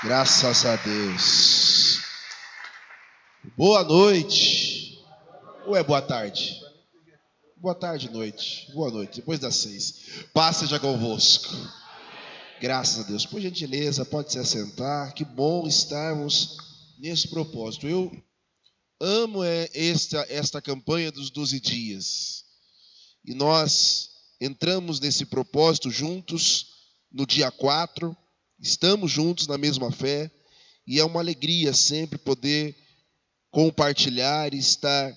Graças a Deus. Boa noite. Ou é boa tarde? Boa tarde, noite. Boa noite, depois das 6. Paz seja convosco. Graças a Deus. Por gentileza, pode se assentar. Que bom estarmos nesse propósito. Eu amo esta campanha dos 12 dias. E nós entramos nesse propósito juntos no dia 4. Estamos juntos na mesma fé. E é uma alegria sempre poder compartilhar e estar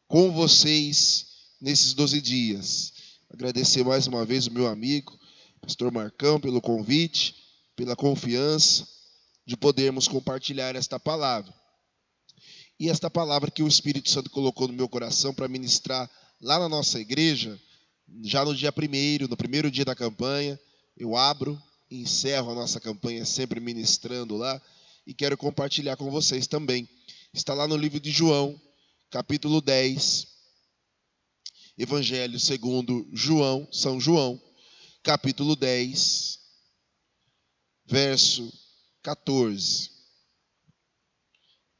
com vocês nesses 12 dias. Agradecer mais uma vez o meu amigo, pastor Marcão, pelo convite, pela confiança de podermos compartilhar esta palavra. E esta palavra que o Espírito Santo colocou no meu coração para ministrar lá na nossa igreja, já no dia 1º, no primeiro dia da campanha, eu abro e encerro a nossa campanha sempre ministrando lá e quero compartilhar com vocês também. Está lá no livro de João, capítulo 10, Evangelho segundo São João, capítulo 10, verso 14.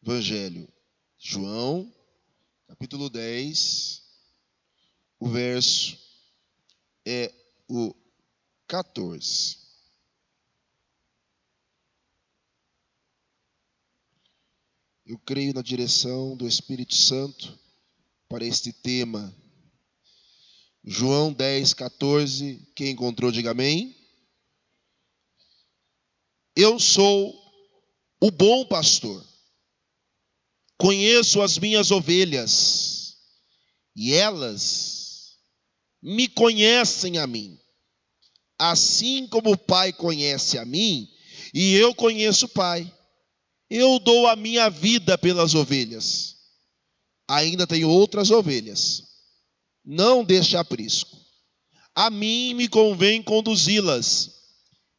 Evangelho João, capítulo 10, o verso é o 14. Eu creio na direção do Espírito Santo para este tema. João 10, 14. Quem encontrou, diga amém. Eu sou o bom pastor. Conheço as minhas ovelhas e elas me conhecem a mim. Assim como o Pai conhece a mim e eu conheço o Pai. Eu dou a minha vida pelas ovelhas. Ainda tenho outras ovelhas. Não deixe aprisco. A mim me convém conduzi-las,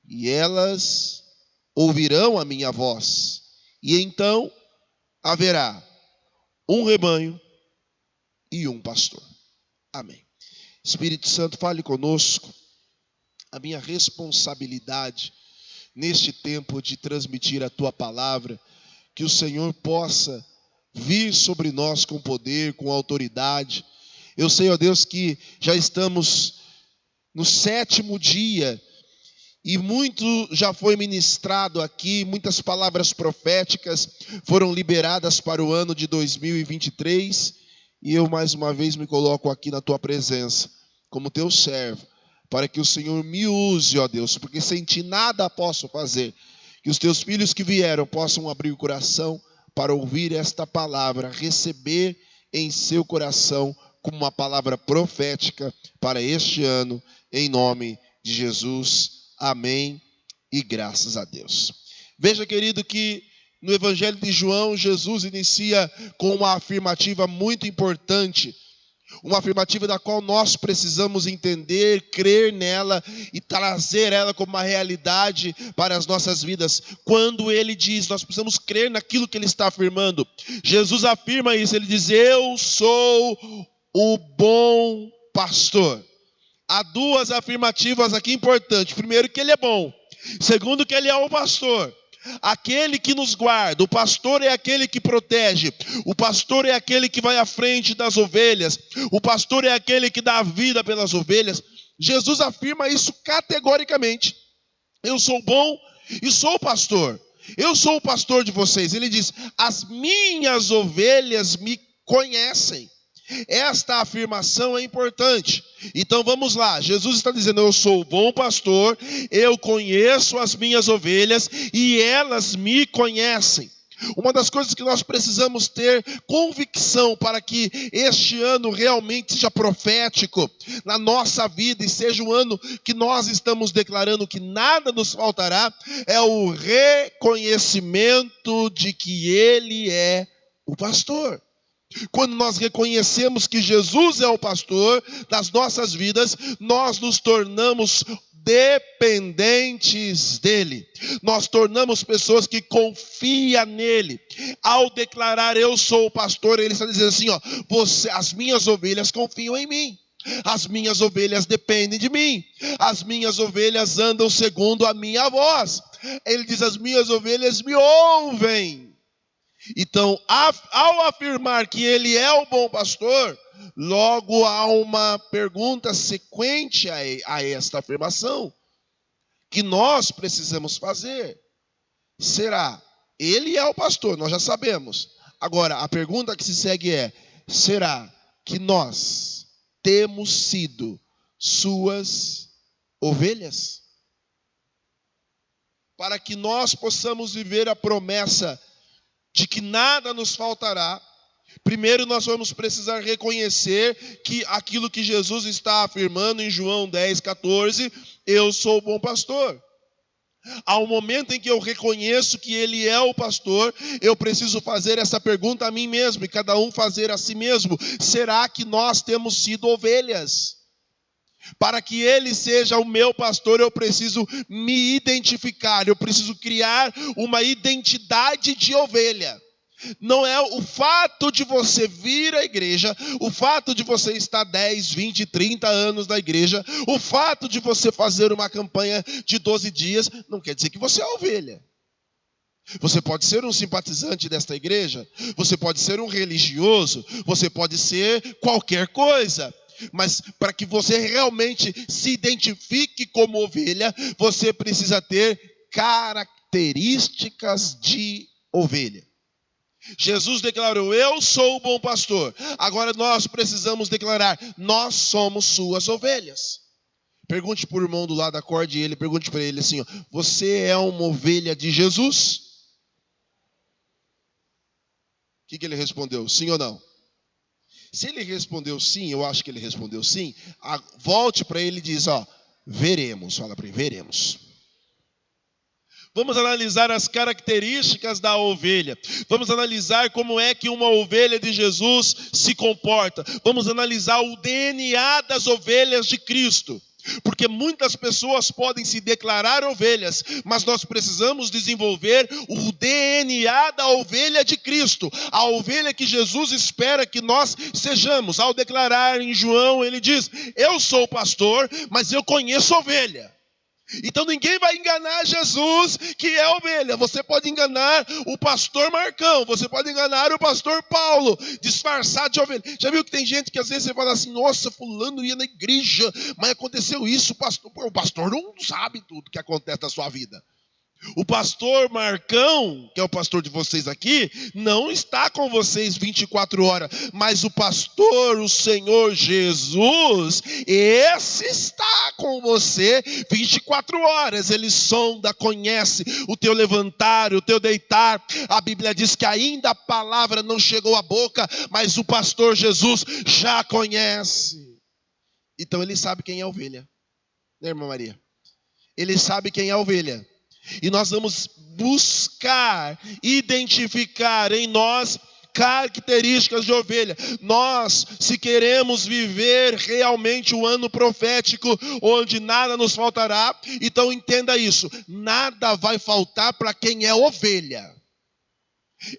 e elas ouvirão a minha voz. E então haverá um rebanho e um pastor. Amém. Espírito Santo, fale conosco. A minha responsabilidade neste tempo de transmitir a Tua palavra, que o Senhor possa vir sobre nós com poder, com autoridade. Eu sei, ó Deus, que já estamos no 7º dia e muito já foi ministrado aqui, muitas palavras proféticas foram liberadas para o ano de 2023 e eu mais uma vez me coloco aqui na Tua presença como Teu servo, para que o Senhor me use, ó Deus, porque sem Ti nada posso fazer. Que os Teus filhos que vieram possam abrir o coração para ouvir esta palavra, receber em seu coração como uma palavra profética para este ano, em nome de Jesus. Amém e graças a Deus. Veja, querido, que no Evangelho de João, Jesus inicia com uma afirmativa muito importante, uma afirmativa da qual nós precisamos entender, crer nela e trazer ela como uma realidade para as nossas vidas. Quando ele diz, nós precisamos crer naquilo que ele está afirmando. Jesus afirma isso, ele diz: eu sou o bom pastor. Há duas afirmativas aqui importantes. Primeiro, que ele é bom. Segundo, que ele é o pastor. Aquele que nos guarda. O pastor é aquele que protege. O pastor é aquele que vai à frente das ovelhas. O pastor é aquele que dá a vida pelas ovelhas. Jesus afirma isso categoricamente. Eu sou bom e sou o pastor. Eu sou o pastor de vocês. Ele diz: as minhas ovelhas me conhecem. Esta afirmação é importante. Então vamos lá. Jesus está dizendo: eu sou o bom pastor, eu conheço as minhas ovelhas e elas me conhecem. Uma das coisas que nós precisamos ter convicção para que este ano realmente seja profético na nossa vida e seja um ano que nós estamos declarando que nada nos faltará, é o reconhecimento de que Ele é o pastor. Quando nós reconhecemos que Jesus é o pastor das nossas vidas, nós nos tornamos dependentes dele. Nós tornamos pessoas que confiam nele. Ao declarar eu sou o pastor, ele está dizendo assim, ó, as minhas ovelhas confiam em mim. As minhas ovelhas dependem de mim. As minhas ovelhas andam segundo a minha voz. Ele diz, as minhas ovelhas me ouvem. Então, ao afirmar que ele é o bom pastor, logo há uma pergunta sequente a esta afirmação, que nós precisamos fazer. Será? Ele é o pastor, nós já sabemos. Agora, a pergunta que se segue é, será que nós temos sido suas ovelhas? Para que nós possamos viver a promessa de que nada nos faltará, primeiro nós vamos precisar reconhecer que aquilo que Jesus está afirmando em João 10,14, eu sou o bom pastor. Ao momento em que eu reconheço que ele é o pastor, eu preciso fazer essa pergunta a mim mesmo, e cada um fazer a si mesmo, será que nós temos sido ovelhas? Para que ele seja o meu pastor, eu preciso me identificar, eu preciso criar uma identidade de ovelha. Não é o fato de você vir à igreja, o fato de você estar 10, 20, 30 anos na igreja, o fato de você fazer uma campanha de 12 dias, não quer dizer que você é ovelha. Você pode ser um simpatizante desta igreja, você pode ser um religioso, você pode ser qualquer coisa. Mas para que você realmente se identifique como ovelha, você precisa ter características de ovelha. Jesus declarou, eu sou o bom pastor. Agora nós precisamos declarar, nós somos suas ovelhas. Pergunte para o irmão do lado, acorde ele, pergunte para ele assim, ó, você é uma ovelha de Jesus? O que ele respondeu, sim ou não? Se ele respondeu sim, eu acho que ele respondeu sim, volte para ele e diz, ó, veremos, fala para ele, veremos. Vamos analisar as características da ovelha. Vamos analisar como é que uma ovelha de Jesus se comporta. Vamos analisar o DNA das ovelhas de Cristo. Porque muitas pessoas podem se declarar ovelhas, mas nós precisamos desenvolver o DNA da ovelha de Cristo. A ovelha que Jesus espera que nós sejamos. Ao declarar em João, ele diz, eu sou o pastor, mas eu conheço ovelha. Então ninguém vai enganar Jesus que é ovelha. Você pode enganar o pastor Marcão, você pode enganar o pastor Paulo, disfarçado de ovelha. Já viu que tem gente que às vezes você fala assim, nossa, fulano ia na igreja, mas aconteceu isso, o pastor não sabe tudo que acontece na sua vida. O pastor Marcão, que é o pastor de vocês aqui, não está com vocês 24 horas, mas o pastor, o Senhor Jesus, esse está com você 24 horas. Ele sonda, conhece o teu levantar, o teu deitar. A Bíblia diz que ainda a palavra não chegou à boca, mas o pastor Jesus já conhece. Então ele sabe quem é a ovelha, né, irmã Maria? Ele sabe quem é a ovelha. E nós vamos buscar, identificar em nós características de ovelha. Nós, se queremos viver realmente o ano profético, onde nada nos faltará, então entenda isso, nada vai faltar para quem é ovelha.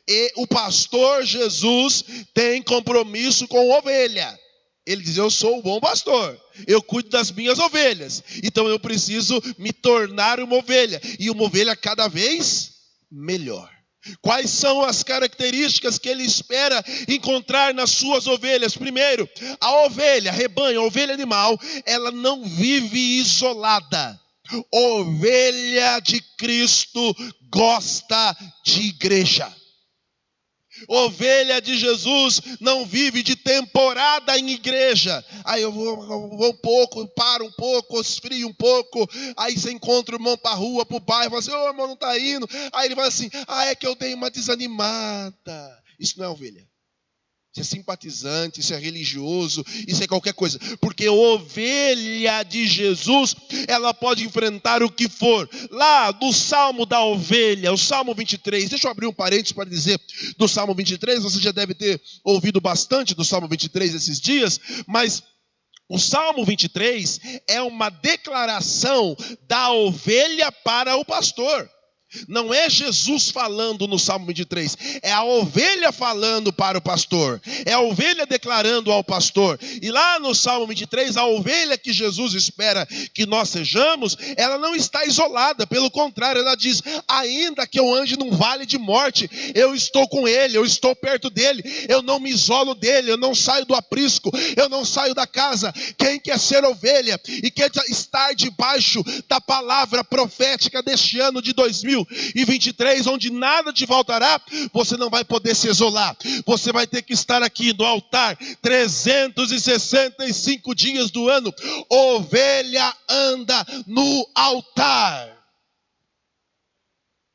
E o pastor Jesus tem compromisso com ovelha. Ele diz, eu sou o bom pastor, eu cuido das minhas ovelhas, então eu preciso me tornar uma ovelha, e uma ovelha cada vez melhor. Quais são as características que ele espera encontrar nas suas ovelhas? Primeiro, a ovelha, rebanho, a ovelha animal, ela não vive isolada. Ovelha de Cristo gosta de igreja. Ovelha de Jesus não vive de temporada em igreja. Aí eu vou um pouco, paro um pouco, esfrio um pouco. Aí você encontra o irmão para a rua, para o bairro, fala assim, ô irmão, não está indo. Aí ele fala assim, é que eu dei uma desanimada. Isso não é ovelha. Isso é simpatizante, isso é religioso, isso é qualquer coisa. Porque ovelha de Jesus, ela pode enfrentar o que for. Lá do Salmo da Ovelha, o Salmo 23, deixa eu abrir um parênteses para dizer do Salmo 23, você já deve ter ouvido bastante do Salmo 23 esses dias, mas o Salmo 23 é uma declaração da ovelha para o pastor. Não é Jesus falando no Salmo 23, é a ovelha falando para o pastor, é a ovelha declarando ao pastor. E lá no Salmo 23, a ovelha que Jesus espera que nós sejamos, ela não está isolada, pelo contrário, ela diz: ainda que eu ande num vale de morte, eu estou com ele, eu estou perto dele, eu não me isolo dele, eu não saio do aprisco, eu não saio da casa. Quem quer ser ovelha e quer estar debaixo da palavra profética deste ano de 2023, onde nada te faltará, você não vai poder se isolar. Você vai ter que estar aqui no altar 365 dias do ano. Ovelha anda no altar.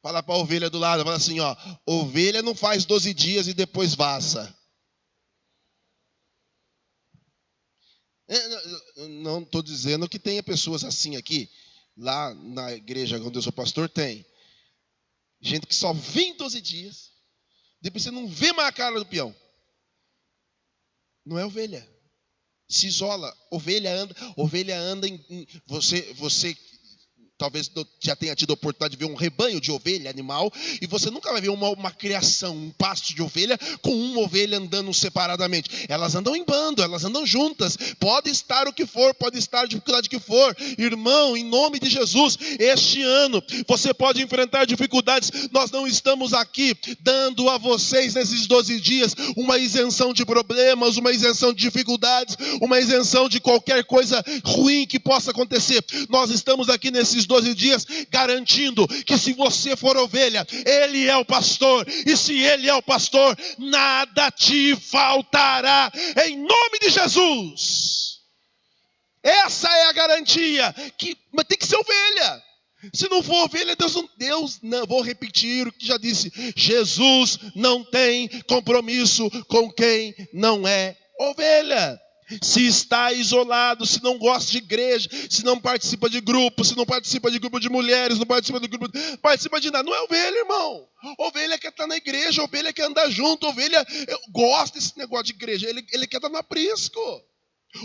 Fala para a ovelha do lado, fala assim, ó: ovelha não faz 12 dias e depois vaza. Não estou dizendo que tenha pessoas assim aqui. Lá na igreja onde eu sou pastor tem gente que só vem 12 dias, depois você não vê mais a cara do peão. Não é ovelha. Se isola. Ovelha anda em você talvez já tenha tido a oportunidade de ver um rebanho de ovelha, animal, e você nunca vai ver uma criação, um pasto de ovelha, com uma ovelha andando separadamente. Elas andam em bando, elas andam juntas. Pode estar o que for, pode estar a dificuldade que for. Irmão, em nome de Jesus, este ano, você pode enfrentar dificuldades. Nós não estamos aqui dando a vocês, nesses 12 dias, uma isenção de problemas, uma isenção de dificuldades, uma isenção de qualquer coisa ruim que possa acontecer. Nós estamos aqui nesses 12 dias garantindo que se você for ovelha, ele é o pastor, e se ele é o pastor, nada te faltará, em nome de Jesus. Essa é a garantia, mas tem que ser ovelha. Se não for ovelha, Deus não, vou repetir o que já disse: Jesus não tem compromisso com quem não é ovelha. Se está isolado, se não gosta de igreja, se não participa de grupo, se não participa de grupo de mulheres, não participa de grupo, participa de nada, não é ovelha, irmão. Ovelha quer estar na igreja, ovelha quer andar junto, ovelha gosta desse negócio de igreja, ele quer estar no aprisco.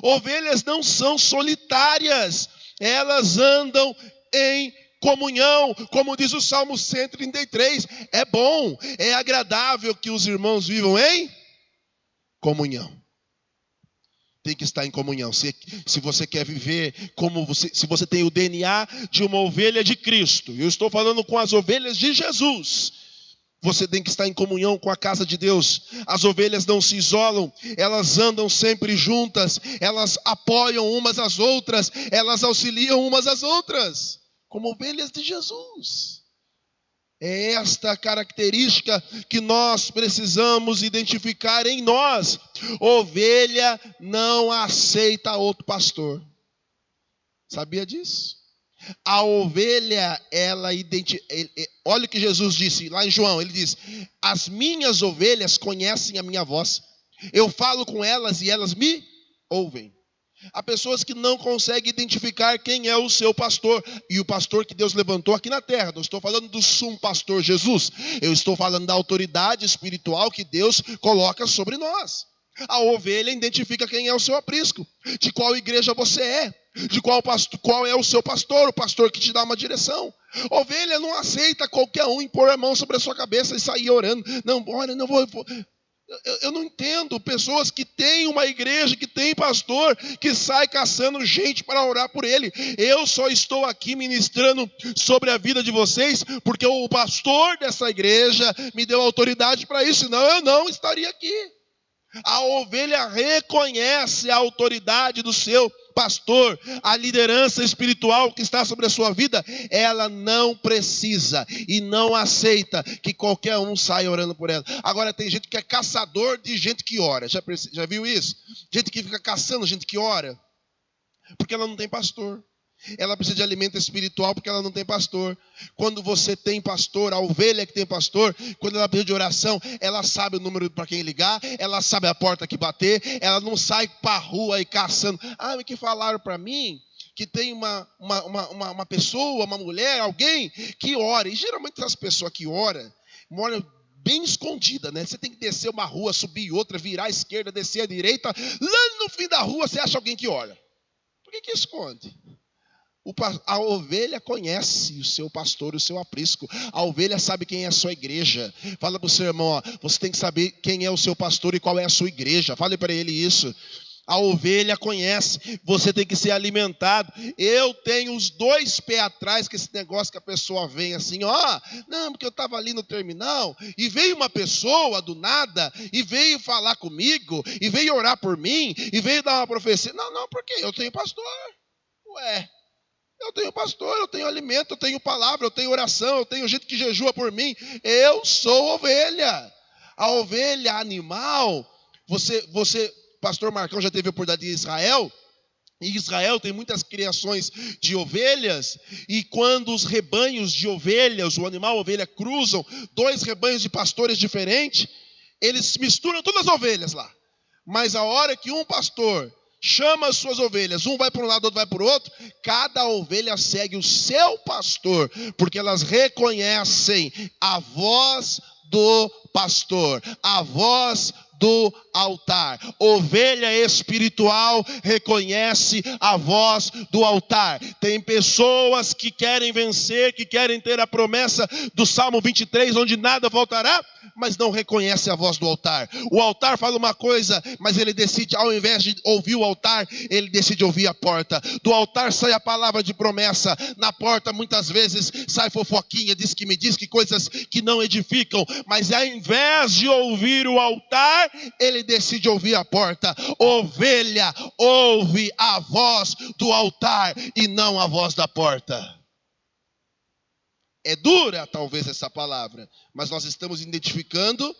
Ovelhas não são solitárias, elas andam em comunhão, como diz o Salmo 133. É bom, é agradável que os irmãos vivam em comunhão. Tem que estar em comunhão. Se você quer viver se você tem o DNA de uma ovelha de Cristo, eu estou falando com as ovelhas de Jesus, você tem que estar em comunhão com a casa de Deus. As ovelhas não se isolam, elas andam sempre juntas, elas apoiam umas às outras, elas auxiliam umas às outras, como ovelhas de Jesus. É esta característica que nós precisamos identificar em nós. Ovelha não aceita outro pastor. Sabia disso? A ovelha, olha o que Jesus disse lá em João, ele diz: as minhas ovelhas conhecem a minha voz, eu falo com elas e elas me ouvem. Há pessoas que não conseguem identificar quem é o seu pastor, e o pastor que Deus levantou aqui na terra. Não estou falando do sumo pastor Jesus, eu estou falando da autoridade espiritual que Deus coloca sobre nós. A ovelha identifica quem é o seu aprisco, de qual igreja você é, de qual é o seu pastor, o pastor que te dá uma direção. Ovelha não aceita qualquer um impor a mão sobre a sua cabeça e sair orando. Não, olha, não vou. Eu não entendo pessoas que têm uma igreja, que tem pastor, que sai caçando gente para orar por ele. Eu só estou aqui ministrando sobre a vida de vocês porque o pastor dessa igreja me deu autoridade para isso, senão eu não estaria aqui. A ovelha reconhece a autoridade do seu pastor, a liderança espiritual que está sobre a sua vida. Ela não precisa e não aceita que qualquer um saia orando por ela. Agora tem gente que é caçador de gente que ora. Já viu isso? Gente que fica caçando gente que ora, porque ela não tem pastor. Ela precisa de alimento espiritual porque ela não tem pastor. Quando você tem pastor, a ovelha que tem pastor, quando ela precisa de oração, ela sabe o número para quem ligar, ela sabe a porta que bater, ela não sai para a rua e caçando. Mas que falaram para mim que tem uma pessoa, uma mulher, alguém que ora. E geralmente as pessoas que oram bem escondida, né? Você tem que descer uma rua, subir outra, virar à esquerda, descer à direita. Lá no fim da rua você acha alguém que ora. Por que esconde? A ovelha conhece o seu pastor, o seu aprisco. A ovelha sabe quem é a sua igreja. Fala para o seu irmão, ó, você tem que saber quem é o seu pastor e qual é a sua igreja. Fale para ele isso. A ovelha conhece, você tem que ser alimentado. Eu tenho os 2 pés atrás com esse negócio que a pessoa vem assim, ó, não, porque eu estava ali no terminal, e veio uma pessoa do nada, e veio falar comigo, e veio orar por mim, e veio dar uma profecia. Não, porque eu tenho pastor. Ué, eu tenho pastor, eu tenho alimento, eu tenho palavra, eu tenho oração, eu tenho gente que jejua por mim. Eu sou ovelha. A ovelha animal, pastor Marcão já teve a oportunidade em Israel. Em Israel tem muitas criações de ovelhas, e quando os rebanhos de ovelhas, o animal ovelha, cruzam 2 rebanhos de pastores diferentes, eles misturam todas as ovelhas lá. Mas a hora que um pastor chama as suas ovelhas, um vai para um lado, outro vai para o outro, cada ovelha segue o seu pastor, porque elas reconhecem a voz do pastor, a voz do altar. Ovelha espiritual reconhece a voz do altar. Tem pessoas que querem vencer, que querem ter a promessa do Salmo 23, onde nada faltará, mas não reconhece a voz do altar. O altar fala uma coisa, mas ele decide, ao invés de ouvir o altar, ele decide ouvir a porta. Do altar sai a palavra de promessa, na porta muitas vezes sai fofoquinha, diz que coisas que não edificam, mas ao invés de ouvir o altar, ele decide ouvir a porta. Ovelha ouve a voz do altar e não a voz da porta. É dura talvez essa palavra, mas nós estamos identificando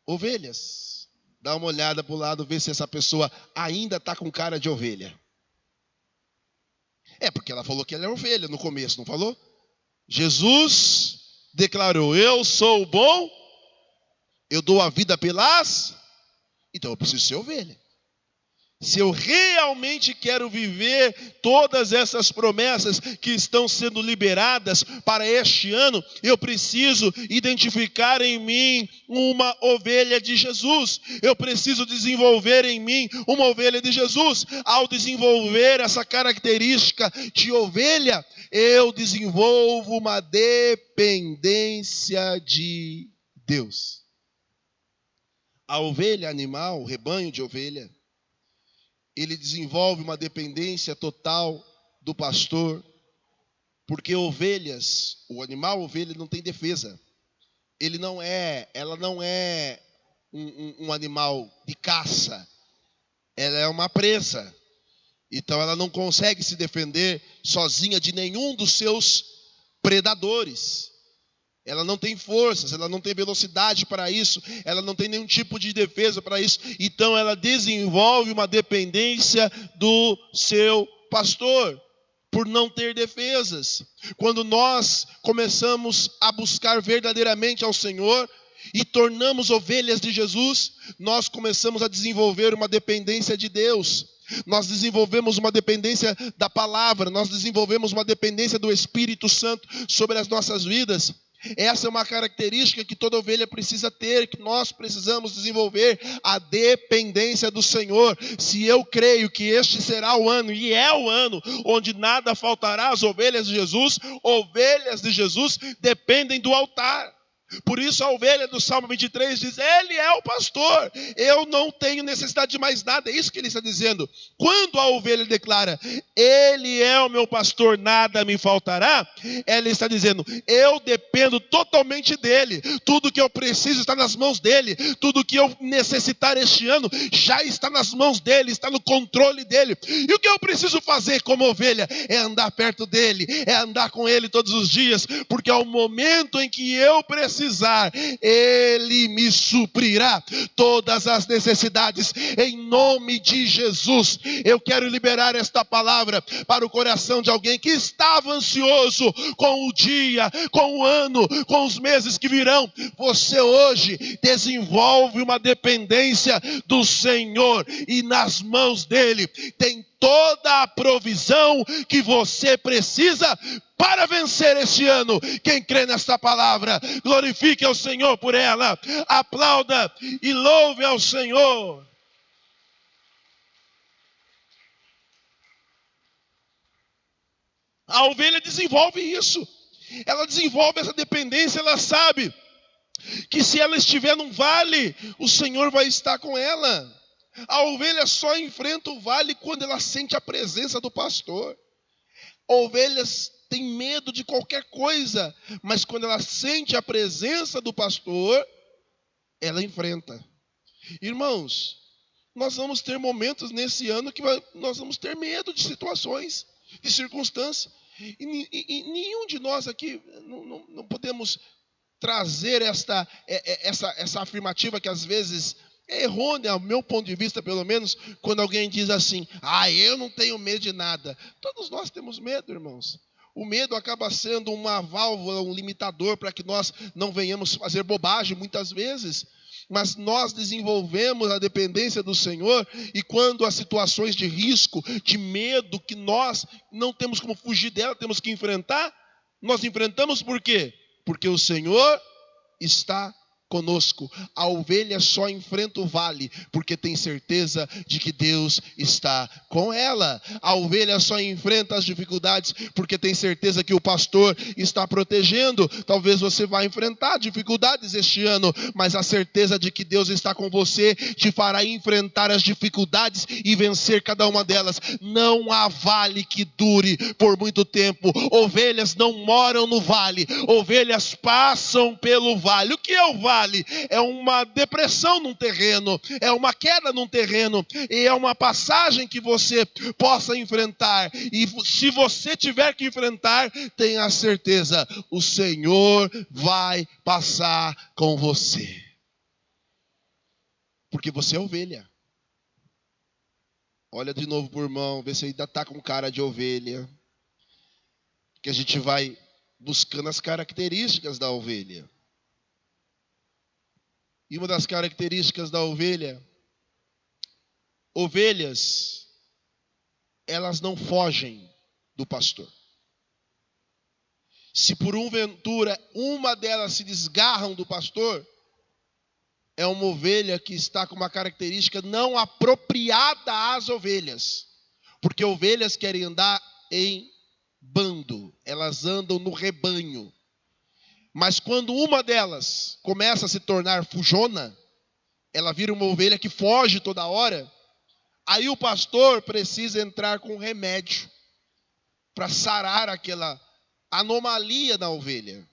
ovelhas. Dá uma olhada para o lado, vê se essa pessoa ainda está com cara de ovelha. É porque ela falou que ela é ovelha no começo, não falou? Jesus declarou, eu sou o bom, eu dou a vida pelas... Então eu preciso ser ovelha. Se eu realmente quero viver todas essas promessas que estão sendo liberadas para este ano, eu preciso identificar em mim uma ovelha de Jesus. Eu preciso desenvolver em mim uma ovelha de Jesus. Ao desenvolver essa característica de ovelha, eu desenvolvo uma dependência de Deus. A ovelha animal, o rebanho de ovelha, ele desenvolve uma dependência total do pastor, porque ovelhas, o animal ovelha não tem defesa. Ela não é um animal de caça, ela é uma presa. Então ela não consegue se defender sozinha de nenhum dos seus predadores. Ela não tem forças, ela não tem velocidade para isso, ela não tem nenhum tipo de defesa para isso. Então ela desenvolve uma dependência do seu pastor, por não ter defesas. Quando nós começamos a buscar verdadeiramente ao Senhor e tornamos ovelhas de Jesus, nós começamos a desenvolver uma dependência de Deus. Nós desenvolvemos uma dependência da palavra, nós desenvolvemos uma dependência do Espírito Santo sobre as nossas vidas. Essa é uma característica que toda ovelha precisa ter, que nós precisamos desenvolver, a dependência do Senhor. Se eu creio que este será o ano, e é o ano, onde nada faltará às ovelhas de Jesus dependem do altar. Por isso a ovelha do Salmo 23 diz, ele é o pastor, eu não tenho necessidade de mais nada. É isso que ele está dizendo. Quando a ovelha declara, ele é o meu pastor, nada me faltará, ela está dizendo, eu dependo totalmente dele, tudo que eu preciso está nas mãos dele, tudo que eu necessitar este ano já está nas mãos dele, está no controle dele. E o que eu preciso fazer como ovelha é andar perto dele, é andar com ele todos os dias, porque ao momento em que eu precisar, ele me suprirá todas as necessidades, em nome de Jesus. Eu quero liberar esta palavra para o coração de alguém que estava ansioso com o dia, com o ano, com os meses que virão. Você hoje desenvolve uma dependência do Senhor, e nas mãos dele tem toda a provisão que você precisa para vencer este ano. Quem crê nesta palavra, glorifique ao Senhor por ela, aplauda e louve ao Senhor. A ovelha desenvolve isso. Ela desenvolve essa dependência, ela sabe que se ela estiver num vale, o Senhor vai estar com ela. A ovelha só enfrenta o vale quando ela sente a presença do pastor. Ovelhas têm medo de qualquer coisa, mas quando ela sente a presença do pastor, ela enfrenta. Irmãos, nós vamos ter momentos nesse ano que nós vamos ter medo de situações, de circunstâncias. E nenhum de nós aqui não podemos trazer essa afirmativa que às vezes é errônea, ao meu ponto de vista, pelo menos, quando alguém diz assim: eu não tenho medo de nada. Todos nós temos medo, irmãos. O medo acaba sendo uma válvula, um limitador para que nós não venhamos fazer bobagem muitas vezes. Mas nós desenvolvemos a dependência do Senhor, e quando as situações de risco, de medo, que nós não temos como fugir dela, temos que enfrentar, nós enfrentamos por quê? Porque o Senhor está conosco. A ovelha só enfrenta o vale porque tem certeza de que Deus está com ela. A ovelha só enfrenta as dificuldades porque tem certeza que o pastor está protegendo. Talvez você vá enfrentar dificuldades este ano, mas a certeza de que Deus está com você te fará enfrentar as dificuldades e vencer cada uma delas. Não há vale que dure por muito tempo. Ovelhas não moram no vale, ovelhas passam pelo vale. O que é o vale? É uma depressão num terreno, é uma queda num terreno, e é uma passagem que você possa enfrentar. E se você tiver que enfrentar, tenha certeza, o Senhor vai passar com você. Porque você é ovelha. Olha de novo pro irmão, vê se ainda está com cara de ovelha. Que a gente vai buscando as características da ovelha. E uma das características da ovelha, ovelhas, elas não fogem do pastor. Se por um ventura uma delas se desgarram do pastor, é uma ovelha que está com uma característica não apropriada às ovelhas. Porque ovelhas querem andar em bando, elas andam no rebanho. Mas quando uma delas começa a se tornar fujona, ela vira uma ovelha que foge toda hora, aí o pastor precisa entrar com remédio para sarar aquela anomalia na ovelha.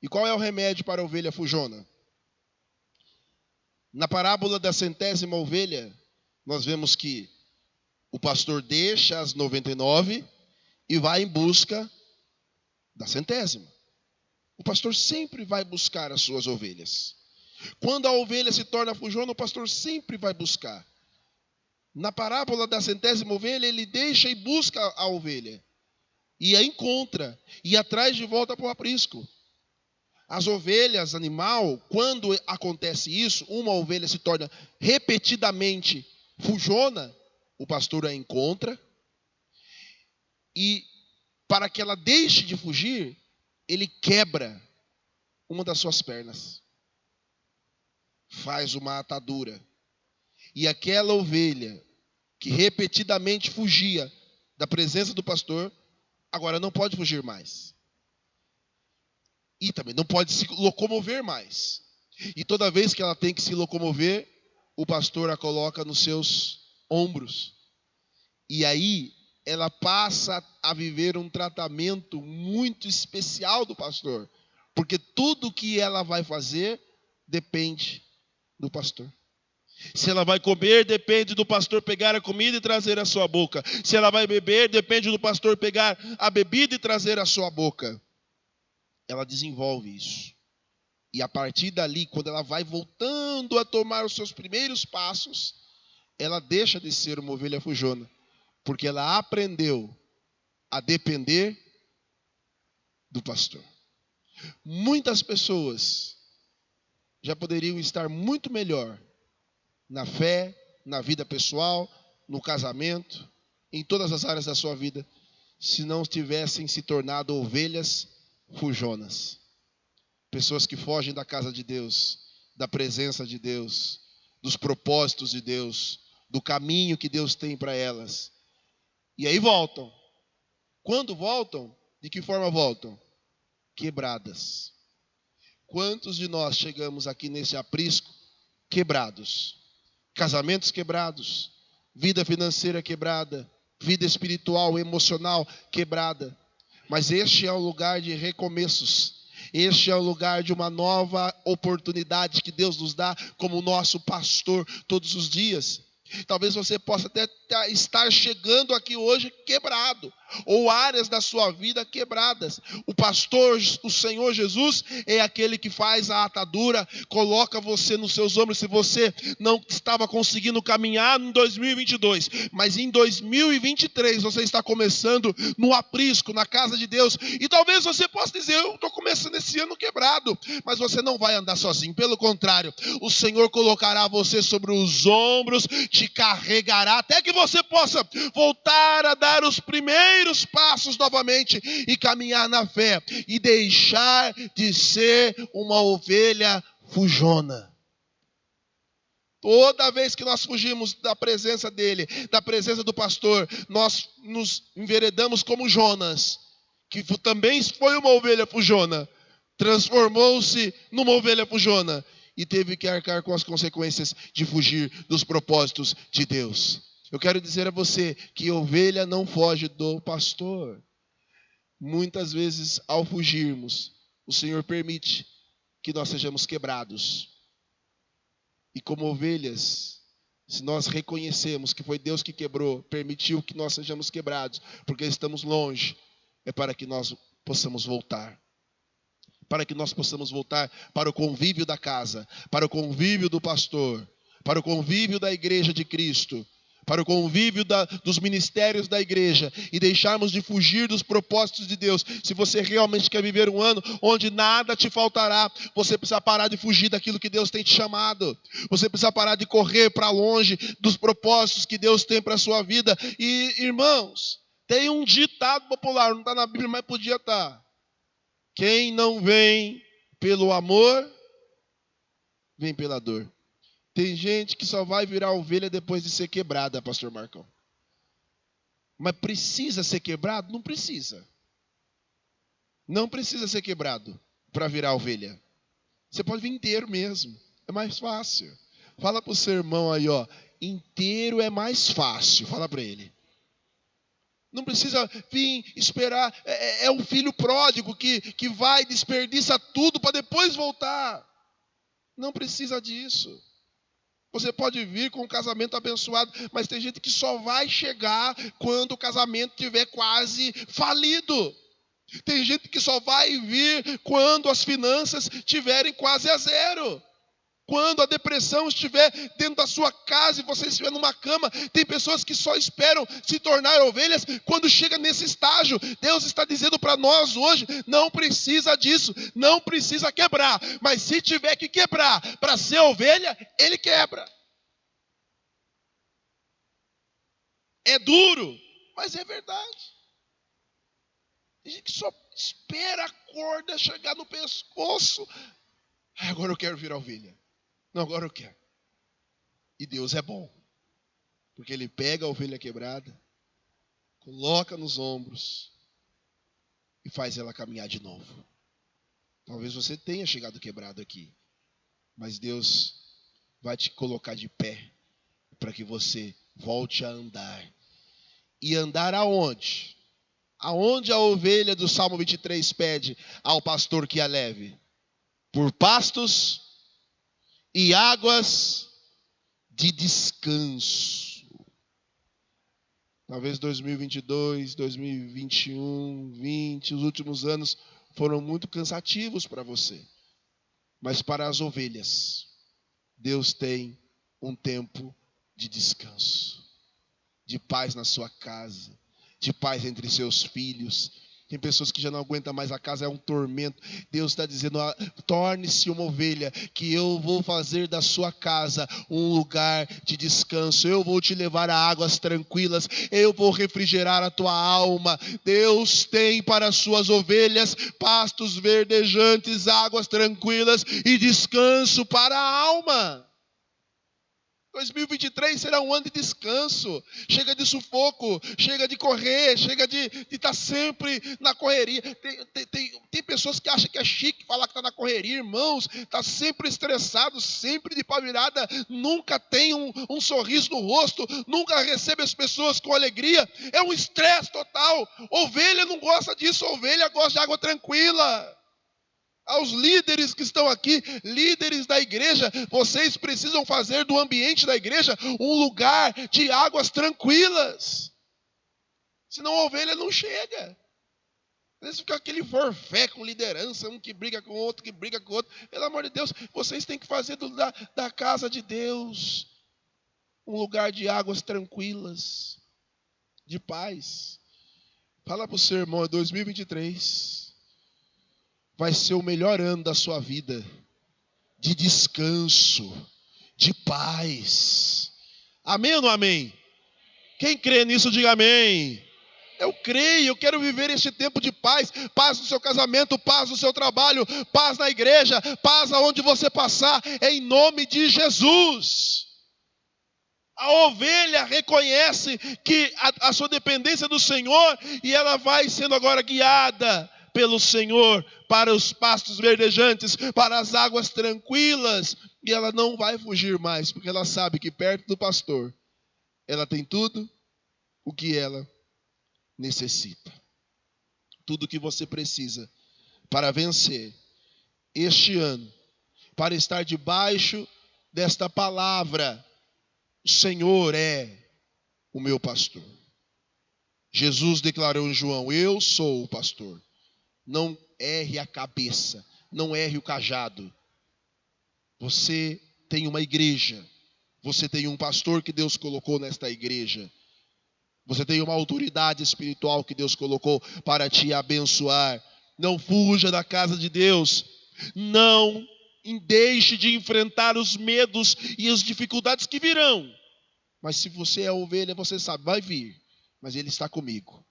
E qual é o remédio para a ovelha fujona? Na parábola da 100ª ovelha, nós vemos que o pastor deixa as 99 e vai em busca da 100ª. O pastor sempre vai buscar as suas ovelhas. Quando a ovelha se torna fujona, o pastor sempre vai buscar. Na parábola da 100ª ovelha, ele deixa e busca a ovelha. E a encontra. E a traz de volta para o aprisco. As ovelhas, animal, quando acontece isso, uma ovelha se torna repetidamente fujona, o pastor a encontra. E para que ela deixe de fugir, ele quebra uma das suas pernas. Faz uma atadura. E aquela ovelha que repetidamente fugia da presença do pastor, agora não pode fugir mais. E também não pode se locomover mais. E toda vez que ela tem que se locomover, o pastor a coloca nos seus ombros. E aí ela passa a viver um tratamento muito especial do pastor. Porque tudo que ela vai fazer depende do pastor. Se ela vai comer, depende do pastor pegar a comida e trazer à sua boca. Se ela vai beber, depende do pastor pegar a bebida e trazer à sua boca. Ela desenvolve isso. E a partir dali, quando ela vai voltando a tomar os seus primeiros passos, ela deixa de ser uma ovelha fujona. Porque ela aprendeu a depender do pastor. Muitas pessoas já poderiam estar muito melhor na fé, na vida pessoal, no casamento, em todas as áreas da sua vida, se não tivessem se tornado ovelhas fujonas. Pessoas que fogem da casa de Deus, da presença de Deus, dos propósitos de Deus, do caminho que Deus tem para elas. E aí voltam. Quando voltam, de que forma voltam? Quebradas. Quantos de nós chegamos aqui nesse aprisco quebrados? Casamentos quebrados, vida financeira quebrada, vida espiritual, emocional quebrada. Mas este é o lugar de recomeços. Este é o lugar de uma nova oportunidade que Deus nos dá como nosso pastor todos os dias. Talvez você possa até estar chegando aqui hoje quebrado, ou áreas da sua vida quebradas. O pastor, o Senhor Jesus, é aquele que faz a atadura, coloca você nos seus ombros. Se você não estava conseguindo caminhar em 2022, mas em 2023 você está começando no aprisco, na casa de Deus, e talvez você possa dizer: eu estou começando esse ano quebrado, mas você não vai andar sozinho. Pelo contrário, o Senhor colocará você sobre os ombros, te carregará até que você possa voltar a dar os primeiros passos novamente e caminhar na fé e deixar de ser uma ovelha fujona. Toda vez que nós fugimos da presença dele, da presença do pastor, nós nos enveredamos como Jonas, que também foi uma ovelha fujona, transformou-se numa ovelha fujona e teve que arcar com as consequências de fugir dos propósitos de Deus. Eu quero dizer a você que ovelha não foge do pastor. Muitas vezes, ao fugirmos, o Senhor permite que nós sejamos quebrados. E como ovelhas, se nós reconhecemos que foi Deus que quebrou, permitiu que nós sejamos quebrados, porque estamos longe, é para que nós possamos voltar. Para que nós possamos voltar para o convívio da casa, para o convívio do pastor, para o convívio da igreja de Cristo, para o convívio dos ministérios da igreja e deixarmos de fugir dos propósitos de Deus. Se você realmente quer viver um ano onde nada te faltará, você precisa parar de fugir daquilo que Deus tem te chamado. Você precisa parar de correr para longe dos propósitos que Deus tem para a sua vida. E, irmãos, tem um ditado popular, não está na Bíblia, mas podia estar. Quem não vem pelo amor, vem pela dor. Tem gente que só vai virar ovelha depois de ser quebrada, pastor Marcão. Mas precisa ser quebrado? Não precisa. Não precisa ser quebrado para virar ovelha. Você pode vir inteiro mesmo. É mais fácil. Fala para o seu irmão aí, ó. Inteiro é mais fácil. Fala para ele. Não precisa vir esperar. É um filho pródigo que vai, desperdiça tudo para depois voltar. Não precisa disso. Você pode vir com um casamento abençoado, mas tem gente que só vai chegar quando o casamento estiver quase falido. Tem gente que só vai vir quando as finanças estiverem quase a zero. Quando a depressão estiver dentro da sua casa e você estiver numa cama. Tem pessoas que só esperam se tornar ovelhas quando chega nesse estágio. Deus está dizendo para nós hoje, não precisa disso, não precisa quebrar. Mas se tiver que quebrar para ser ovelha, Ele quebra. É duro, mas é verdade. Tem gente que só espera a corda chegar no pescoço. Agora eu quero virar ovelha. Não, agora eu quero. E Deus é bom. Porque Ele pega a ovelha quebrada, coloca nos ombros e faz ela caminhar de novo. Talvez você tenha chegado quebrado aqui, mas Deus vai te colocar de pé para que você volte a andar. E andar aonde? Aonde a ovelha do Salmo 23 pede ao pastor que a leve? Por pastos e águas de descanso. Talvez 2022, 2021, 2020, os últimos anos foram muito cansativos para você. Mas para as ovelhas, Deus tem um tempo de descanso, de paz na sua casa, de paz entre seus filhos. Tem pessoas que já não aguentam mais, a casa é um tormento. Deus está dizendo, torne-se uma ovelha, que eu vou fazer da sua casa um lugar de descanso. Eu vou te levar a águas tranquilas, eu vou refrigerar a tua alma. Deus tem para as suas ovelhas pastos verdejantes, águas tranquilas e descanso para a alma. 2023 será um ano de descanso. Chega de sufoco, chega de correr, chega de estar sempre na correria. Tem pessoas que acham que é chique falar que está na correria, irmãos. Está sempre estressado, sempre de pau virada, nunca tem um sorriso no rosto, nunca recebe as pessoas com alegria. É um estresse total. Ovelha não gosta disso, ovelha gosta de água tranquila. Aos líderes que estão aqui, líderes da igreja, vocês precisam fazer do ambiente da igreja um lugar de águas tranquilas. Senão a ovelha não chega. Às vezes fica aquele forfé com liderança, um que briga com o outro, que briga com o outro. Pelo amor de Deus, vocês têm que fazer da casa de Deus um lugar de águas tranquilas, de paz. Fala para o seu irmão, 2023 vai ser o melhor ano da sua vida, de descanso, de paz. Amém ou não amém? Quem crê nisso, diga amém. Eu creio, eu quero viver este tempo de paz. Paz no seu casamento, paz no seu trabalho, paz na igreja, paz aonde você passar, em nome de Jesus. A ovelha reconhece que a sua dependência do Senhor, e ela vai sendo agora guiada pelo Senhor para os pastos verdejantes, para as águas tranquilas, e ela não vai fugir mais, porque ela sabe que perto do pastor ela tem tudo o que ela necessita. Tudo o que você precisa para vencer este ano, para estar debaixo desta palavra: o Senhor é o meu pastor. Jesus declarou em João: eu sou o pastor. Não erre a cabeça, não erre o cajado. Você tem uma igreja, você tem um pastor que Deus colocou nesta igreja. Você tem uma autoridade espiritual que Deus colocou para te abençoar. Não fuja da casa de Deus. Não deixe de enfrentar os medos e as dificuldades que virão. Mas se você é ovelha, você sabe, vai vir. Mas Ele está comigo.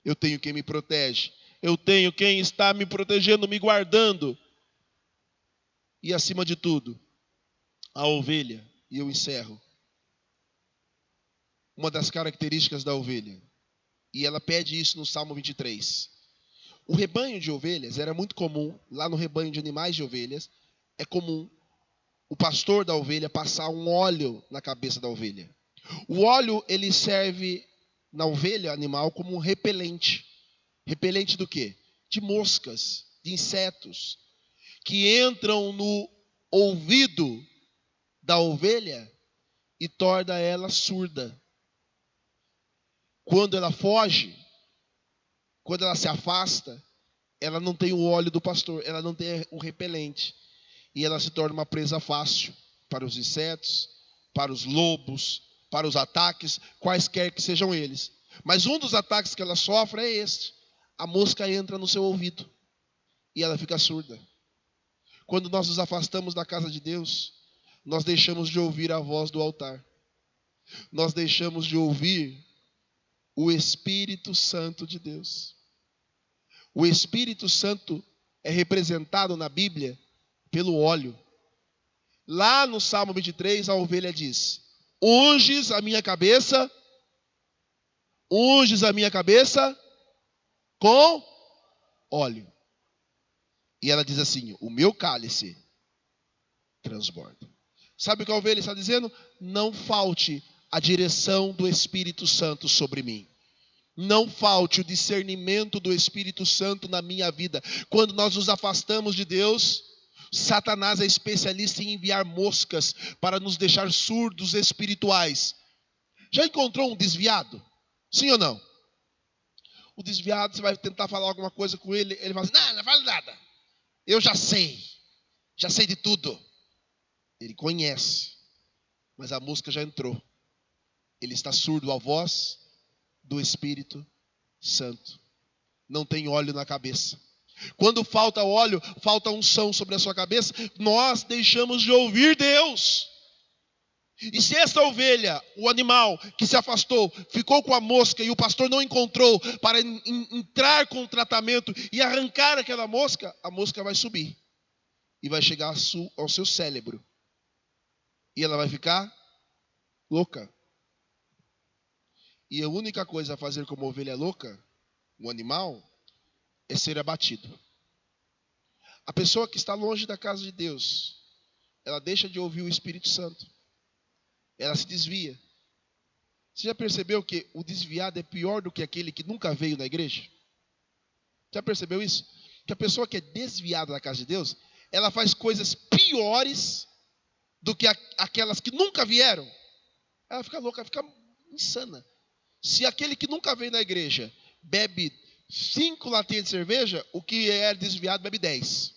Eu tenho quem me protege. Eu tenho quem está me protegendo, me guardando. E acima de tudo, a ovelha, e eu encerro, uma das características da ovelha, e ela pede isso no Salmo 23. O rebanho de ovelhas era muito comum, lá no rebanho de animais de ovelhas, é comum o pastor da ovelha passar um óleo na cabeça da ovelha. O óleo, ele serve na ovelha animal como um repelente. Repelente do quê? De moscas, de insetos, que entram no ouvido da ovelha e torna ela surda. Quando ela foge, quando ela se afasta, ela não tem o óleo do pastor, ela não tem o repelente. E ela se torna uma presa fácil para os insetos, para os lobos, para os ataques, quaisquer que sejam eles. Mas um dos ataques que ela sofre é este: a mosca entra no seu ouvido e ela fica surda. Quando nós nos afastamos da casa de Deus, nós deixamos de ouvir a voz do altar. Nós deixamos de ouvir o Espírito Santo de Deus. O Espírito Santo é representado na Bíblia pelo óleo. Lá no Salmo 23, a ovelha diz: unges a minha cabeça com óleo. E ela diz assim: o meu cálice transborda. Sabe o que a ovelha está dizendo? Não falte a direção do Espírito Santo sobre mim. Não falte o discernimento do Espírito Santo na minha vida. Quando nós nos afastamos de Deus, Satanás é especialista em enviar moscas para nos deixar surdos espirituais. Já encontrou um desviado? Sim ou não? O desviado, você vai tentar falar alguma coisa com ele, ele fala assim: não fala nada. Eu já sei de tudo. Ele conhece, mas a mosca já entrou. Ele está surdo à voz do Espírito Santo. Não tem óleo na cabeça. Quando falta óleo, falta unção sobre a sua cabeça, nós deixamos de ouvir Deus. E se essa ovelha, o animal que se afastou, ficou com a mosca e o pastor não encontrou para entrar com o tratamento e arrancar aquela mosca, a mosca vai subir e vai chegar ao seu cérebro. E ela vai ficar louca. E a única coisa a fazer como ovelha louca, um animal, é ser abatido. A pessoa que está longe da casa de Deus, ela deixa de ouvir o Espírito Santo. Ela se desvia. Você já percebeu que o desviado é pior do que aquele que nunca veio na igreja? Já percebeu isso? Que a pessoa que é desviada da casa de Deus, ela faz coisas piores do que aquelas que nunca vieram. Ela fica louca, ela fica insana. Se aquele que nunca veio na igreja bebe 5 latinhas de cerveja, o que é desviado bebe 10.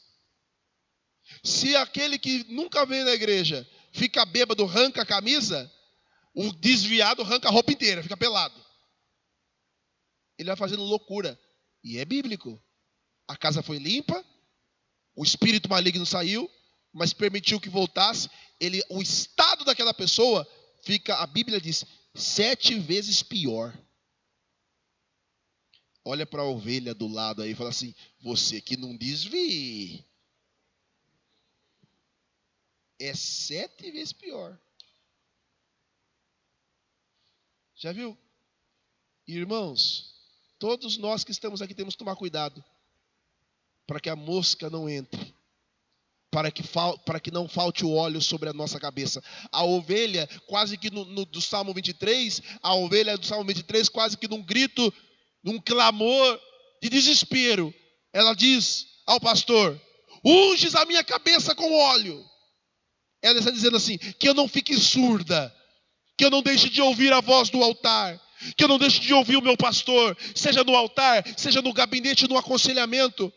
Se aquele que nunca veio na igreja fica bêbado, arranca a camisa, o desviado arranca a roupa inteira, fica pelado. Ele vai fazendo loucura. E é bíblico. A casa foi limpa, o espírito maligno saiu, mas permitiu que voltasse. O estado daquela pessoa fica, a Bíblia diz, 7 vezes pior. Olha para a ovelha do lado aí e fala assim: você que não desvie. É 7 vezes pior. Já viu? Irmãos, todos nós que estamos aqui temos que tomar cuidado para que a mosca não entre, para que não falte o óleo sobre a nossa cabeça. A ovelha, quase que do Salmo 23, a ovelha do Salmo 23, quase que num grito, num clamor de desespero, ela diz ao pastor: unges a minha cabeça com óleo. Ela está dizendo assim: que eu não fique surda, que eu não deixe de ouvir a voz do altar, que eu não deixe de ouvir o meu pastor, seja no altar, seja no gabinete, no aconselhamento.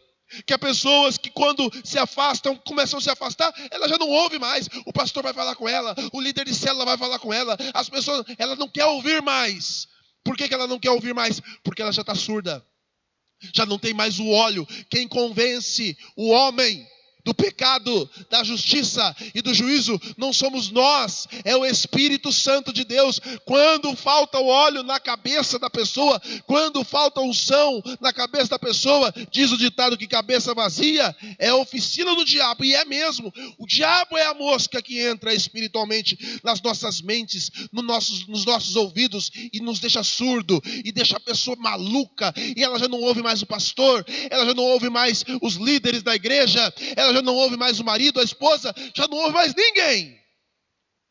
Que há pessoas que quando se afastam, começam a se afastar, ela já não ouve mais. O pastor vai falar com ela, o líder de célula vai falar com ela. As pessoas, ela não quer ouvir mais. Por que ela não quer ouvir mais? Porque ela já está surda. Já não tem mais o óleo. Quem convence o homem do pecado, da justiça e do juízo não somos nós, é o Espírito Santo de Deus. Quando falta o óleo na cabeça da pessoa, quando falta unção na cabeça da pessoa, diz o ditado que cabeça vazia é a oficina do diabo, e é mesmo. O diabo é a mosca que entra espiritualmente nas nossas mentes, nos nossos ouvidos, e nos deixa surdo, e deixa a pessoa maluca, e ela já não ouve mais o pastor, ela já não ouve mais os líderes da igreja, ela já não ouve mais o marido, a esposa, já não ouve mais ninguém.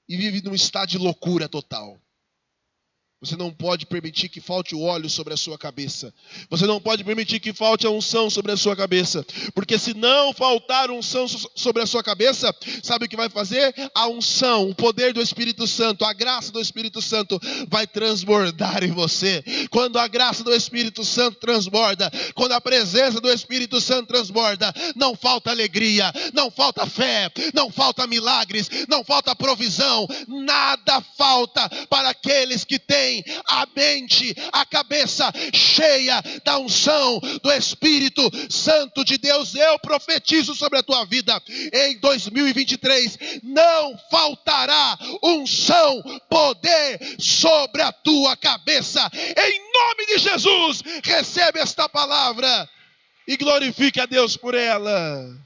E vive num estado de loucura total. Você não pode permitir que falte o óleo sobre a sua cabeça. Você não pode permitir que falte a unção sobre a sua cabeça. Porque se não faltar unção sobre a sua cabeça, sabe o que vai fazer? A unção, o poder do Espírito Santo, a graça do Espírito Santo vai transbordar em você. Quando a graça do Espírito Santo transborda, quando a presença do Espírito Santo transborda, não falta alegria, não falta fé, não falta milagres, não falta provisão. Nada falta para aqueles que têm a mente, a cabeça cheia da unção do Espírito Santo de Deus. Eu profetizo sobre a tua vida, em 2023 não faltará unção, poder sobre a tua cabeça. Em nome de Jesus, recebe esta palavra e glorifique a Deus por ela.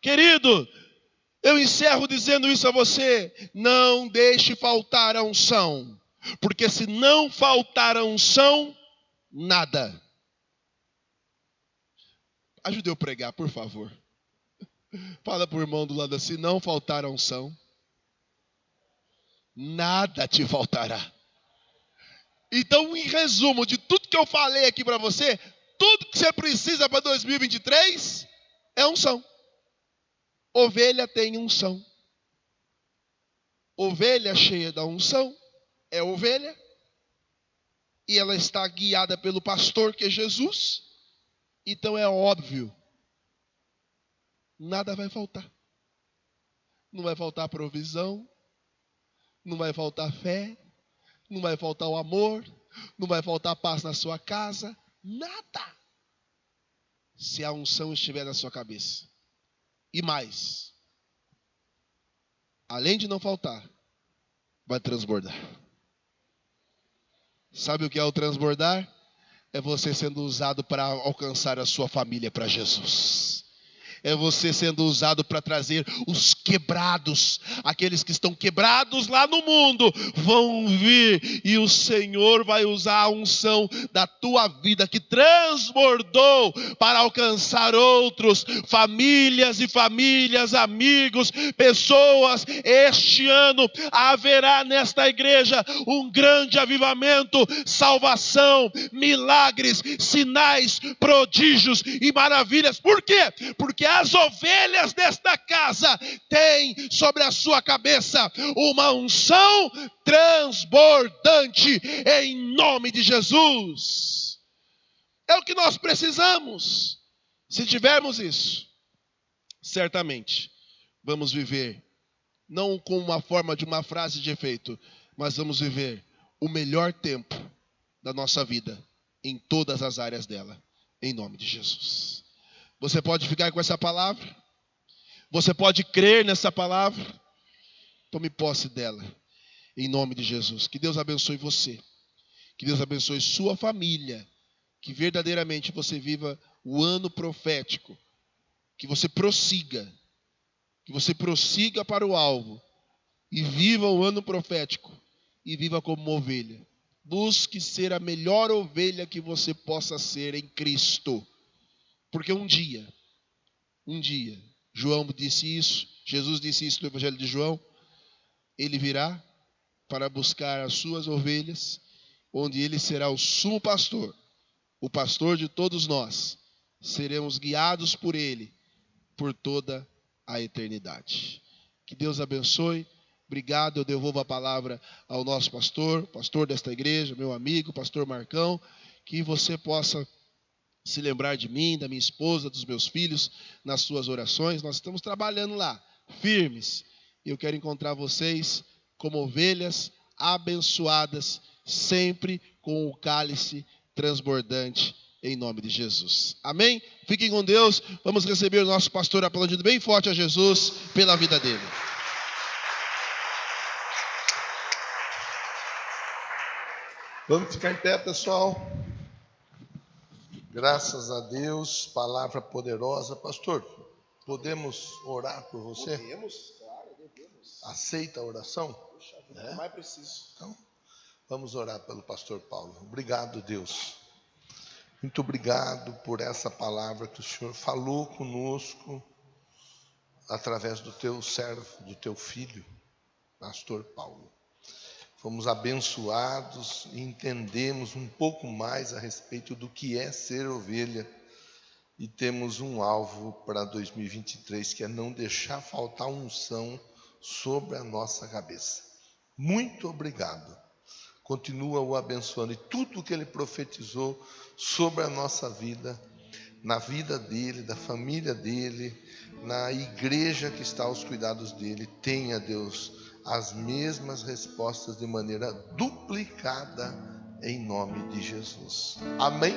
Querido, eu encerro dizendo isso a você: não deixe faltar a unção, porque se não faltar a unção, nada. Ajude eu a pregar, por favor. Fala para o irmão do lado assim: não faltar a unção, nada te faltará. Então, em resumo de tudo que eu falei aqui para você, tudo que você precisa para 2023 é unção. Ovelha tem unção. Ovelha cheia da unção é ovelha, e ela está guiada pelo pastor que é Jesus. Então é óbvio, nada vai faltar. Não vai faltar provisão, não vai faltar fé, não vai faltar o amor, não vai faltar paz na sua casa, nada. Se a unção estiver na sua cabeça. E mais, além de não faltar, vai transbordar. Sabe o que é o transbordar? É você sendo usado para alcançar a sua família para Jesus. É você sendo usado para trazer os quebrados. Aqueles que estão quebrados lá no mundo vão vir. E o Senhor vai usar a unção da tua vida que transbordou para alcançar outros. Famílias e famílias, amigos, pessoas. Este ano haverá nesta igreja um grande avivamento, salvação, milagres, sinais, prodígios e maravilhas. Por quê? Porque as ovelhas desta casa têm sobre a sua cabeça uma unção transbordante em nome de Jesus. É o que nós precisamos. Se tivermos isso, certamente vamos viver, não com uma forma de uma frase de efeito, mas vamos viver o melhor tempo da nossa vida em todas as áreas dela, em nome de Jesus. Você pode ficar com essa palavra? Você pode crer nessa palavra? Tome posse dela, em nome de Jesus. Que Deus abençoe você. Que Deus abençoe sua família. Que verdadeiramente você viva o ano profético. Que você prossiga. Que você prossiga para o alvo. E viva o ano profético. E viva como uma ovelha. Busque ser a melhor ovelha que você possa ser em Cristo. Porque um dia, João disse isso, Jesus disse isso no Evangelho de João, ele virá para buscar as suas ovelhas, onde ele será o sumo pastor, o pastor de todos nós. Seremos guiados por ele por toda a eternidade. Que Deus abençoe. Obrigado, eu devolvo a palavra ao nosso pastor desta igreja, meu amigo, pastor Marcão, que você possa se lembrar de mim, da minha esposa, dos meus filhos, nas suas orações. Nós estamos trabalhando lá, firmes. E eu quero encontrar vocês como ovelhas abençoadas, sempre com o cálice transbordante, em nome de Jesus. Amém? Fiquem com Deus. Vamos receber o nosso pastor aplaudindo bem forte a Jesus pela vida dele. Vamos ficar em pé, pessoal. Graças a Deus, palavra poderosa. Pastor, podemos orar por você? Podemos, claro, devemos. Aceita a oração? Puxa, é? Mais preciso. Então, vamos orar pelo pastor Paulo. Obrigado, Deus. Muito obrigado por essa palavra que o Senhor falou conosco através do teu servo, do teu filho, pastor Paulo. Fomos abençoados e entendemos um pouco mais a respeito do que é ser ovelha. E temos um alvo para 2023, que é não deixar faltar unção sobre a nossa cabeça. Muito obrigado. Continua o abençoando. E tudo que ele profetizou sobre a nossa vida, na vida dele, da família dele, na igreja que está aos cuidados dele, tenha, Deus, as mesmas respostas de maneira duplicada em nome de Jesus. Amém?